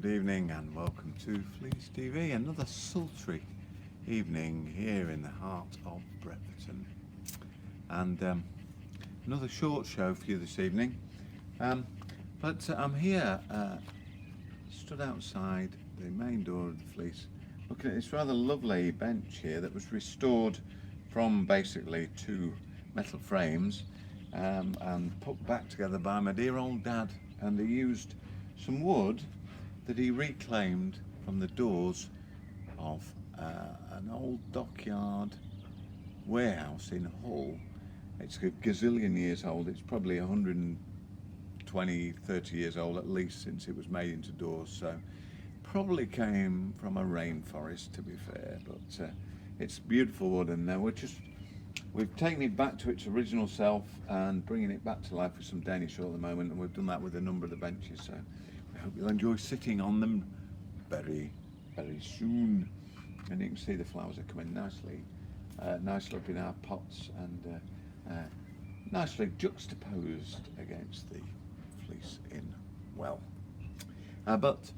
good evening and welcome to Fleece TV. Another sultry evening here in the heart of Brepperton, and another short show for you this evening. But I'm here, stood outside the main door of the Fleece, looking at this rather lovely bench here that was restored from basically two metal frames and put back together by my dear old dad, and he used some wood that he reclaimed from the doors of an old dockyard warehouse in Hull. It's a gazillion years old. It's probably 120, 30 years old at least since it was made into doors, so probably came from a rainforest, to be fair, but it's beautiful wood, and we've taken it back to its original self and bringing it back to life with some Danish oil at the moment, and we've done that with a number of the benches, so I hope you'll enjoy sitting on them very, very soon. And you can see the flowers are coming nicely up in our pots and nicely juxtaposed against the Fleece in well. But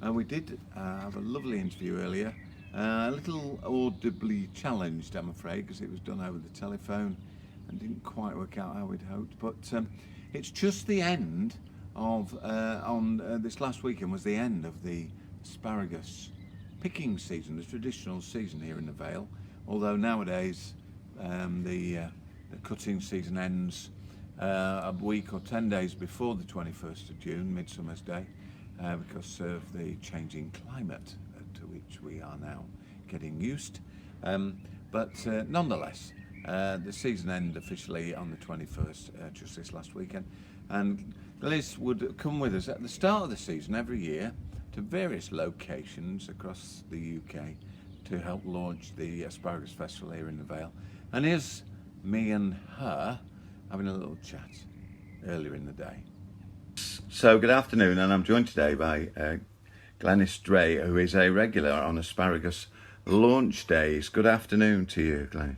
we did have a lovely interview earlier, a little audibly challenged, I'm afraid, because it was done over the telephone and didn't quite work out how we'd hoped, but it's just the end of this last weekend was the end of the asparagus picking season, the traditional season here in the Vale, although nowadays the cutting season ends a week or 10 days before the 21st of June, Midsummer's Day, because of the changing climate to which we are now getting used. But nonetheless, the season ended officially on the 21st, just this last weekend. And Glynis would come with us at the start of the season every year to various locations across the UK to help launch the Asparagus Festival here in the Vale. And here's me and her having a little chat earlier in the day. So good afternoon, and I'm joined today by Glynis Dray, who is a regular on Asparagus launch days. Good afternoon to you, Glynis.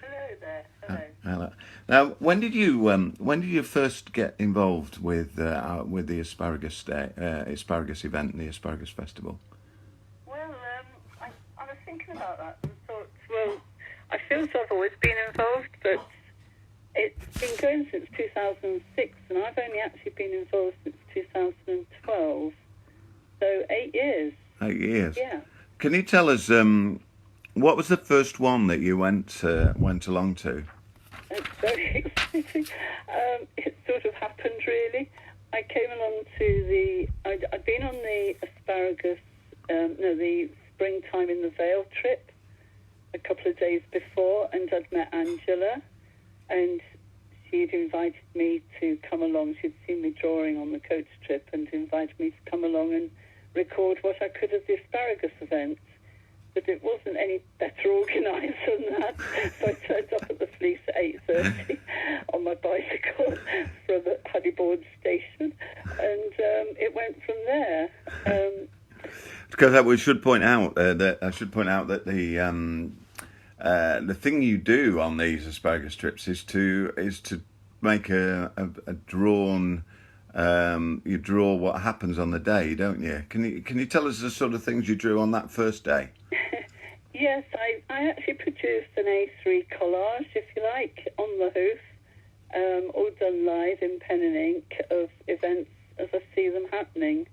Hello there. Hello. Hello. Now, when did you first get involved with the Asparagus Day, Asparagus event, and the Asparagus Festival? Well, I was thinking about that and thought, well, I feel as I've always been involved, but it's been going since 2006, and I've only actually been involved since 2012. So 8 years. 8 years. Yeah. Can you tell us what was the first one that you went along to? It's very exciting. It sort of happened, really. I came along to I'd been on the asparagus, the springtime in the Vale trip a couple of days before, and I'd met Angela, and she'd invited me to come along. She'd seen me drawing on the coach trip and invited me to come along and record what I could of the asparagus event. But it wasn't any better organised than that. So I turned up at the Fleece at 8:30 on my bicycle from the Honeybourne station, and it went from there. Because we should point out that the thing you do on these asparagus trips is to make a drawn. You draw what happens on the day, don't you? Can you tell us the sort of things you drew on that first day? Yes, I actually produced an A3 collage, if you like, on the hoof, all done live in pen and ink of events as I see them happening.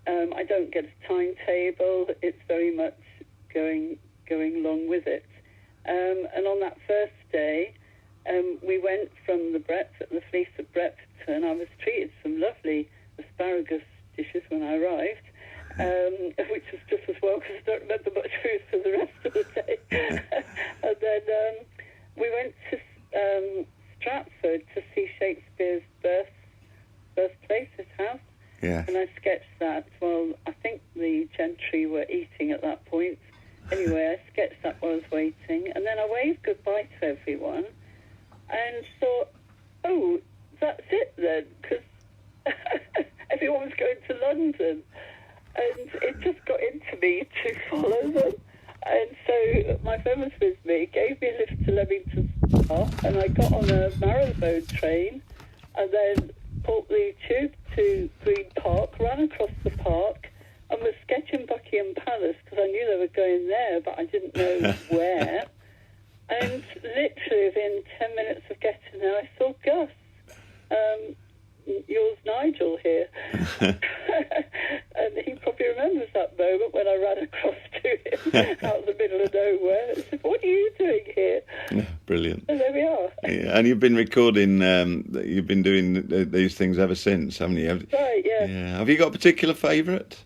I don't get a timetable. It's very much going along with it. And on that first day, we went from the Fleece at Brepperton. I was treated to some lovely asparagus dishes when I arrived, which was just as well because I don't remember much food for the rest of the day. And then we went to Stratford to see Shakespeare's birthplace, his house. Yeah. And I sketched that. Well, I think the gentry were eating at that point. Anyway, I sketched that while I was waiting, and then I waved goodbye to everyone and thought, oh, that's it then, because everyone was going to London, and it just got into me to follow them. And so my friend was with me, gave me a lift to Leamington Spa, and I got on a Marylebone train, and then bought the tube to Green Park, ran across the park, and was sketching Buckingham Palace because I knew they were going there, but I didn't know where. And literally within 10 minutes of getting there, I saw Gus, yours Nigel here. And he probably remembers that moment when I ran across to him out of the middle of nowhere. I said, "What are you doing here?" Yeah, brilliant. And there we are. Yeah, and you've been recording, you've been doing these things ever since, haven't you? Right, yeah. Have you got a particular favourite?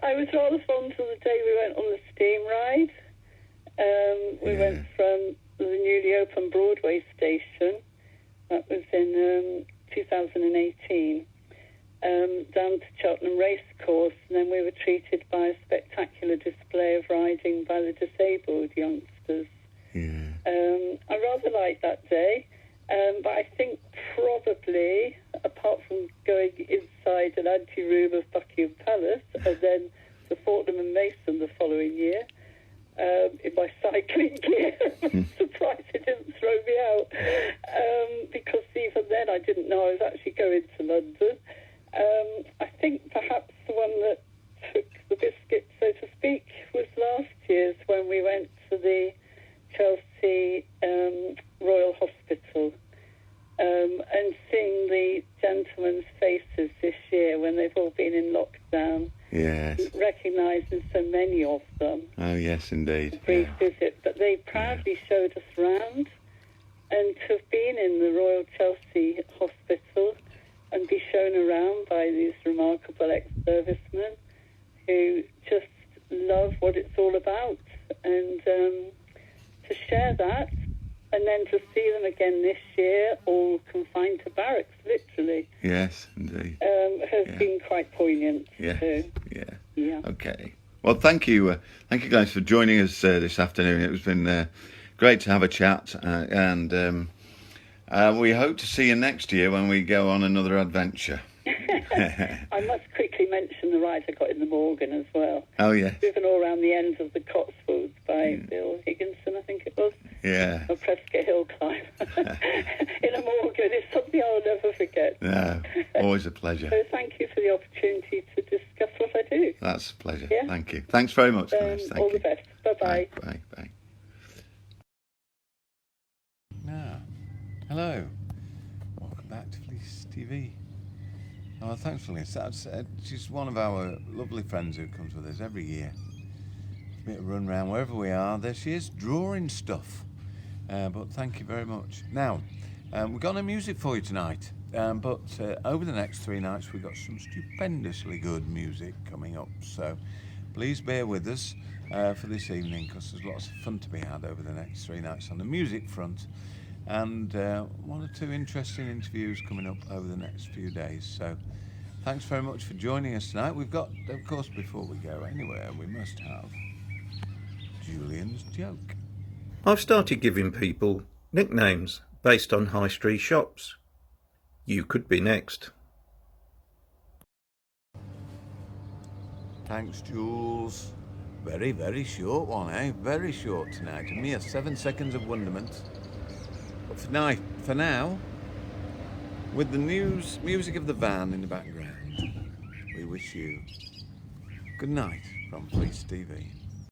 I was rather fond of the day we went on the steam ride. We went from the newly opened Broadway station, that was in 2018, down to Cheltenham Racecourse, and then we were treated by a spectacular display of riding by the disabled youngsters. Yeah. I rather liked that day, but I think probably, apart from going inside an ante-room of Buckingham Palace, and then to Fortnum and Mason the following year, in my cycling gear, I'm surprised it didn't throw me out, because even then I didn't know I was actually going to London. I think perhaps the one that took the biscuit, so to speak, was last year's when we went to the Chelsea Royal Hospital, and seeing the gentlemen's faces this year when they've all been in lockdown. Yes. Recognising so many of them. Oh, yes, indeed. A brief visit, but they proudly showed us round, and to have been in the Royal Chelsea Hospital and be shown around by these remarkable ex-servicemen who just love what it's all about, and to share that, and then to see them again this year, all confined to barracks, literally. Yes, indeed. Has been quite poignant. Yeah. Too. Yeah. Okay. Well, thank you guys for joining us this afternoon. It's been great to have a chat, and we hope to see you next year when we go on another adventure. I must quickly mention the ride I got in the Morgan as well. Oh, yes. Driven all around the ends of the Cotswolds by Bill Higginson, I think it was. Yeah. A Prescott Hill climb. In a Morgan. It's something I'll never forget. No, always a pleasure. So thank you for the opportunity to discuss what I do. That's a pleasure. Yeah? Thank you. Thanks very much, Glynis. Thank all you. the best. Bye-bye. Bye. Now, hello. Welcome back to Fleece TV. Oh, thanks, Glynis. She's one of our lovely friends who comes with us every year. A bit of run round wherever we are. There she is, drawing stuff. But thank you very much. Now, we've got no music for you tonight. But over the next 3 nights, we've got some stupendously good music coming up. So please bear with us for this evening, because there's lots of fun to be had over the next 3 nights on the music front. And 1 or 2 interesting interviews coming up over the next few days. So thanks very much for joining us tonight. We've got, of course, before we go anywhere, we must have Julian's joke. I've started giving people nicknames based on high street shops. You could be next. Thanks, Jules. Very, very short one, eh? Very short tonight. A mere 7 seconds of wonderment. But for now, with the music of the van in the background, we wish you good night from Fleece TV.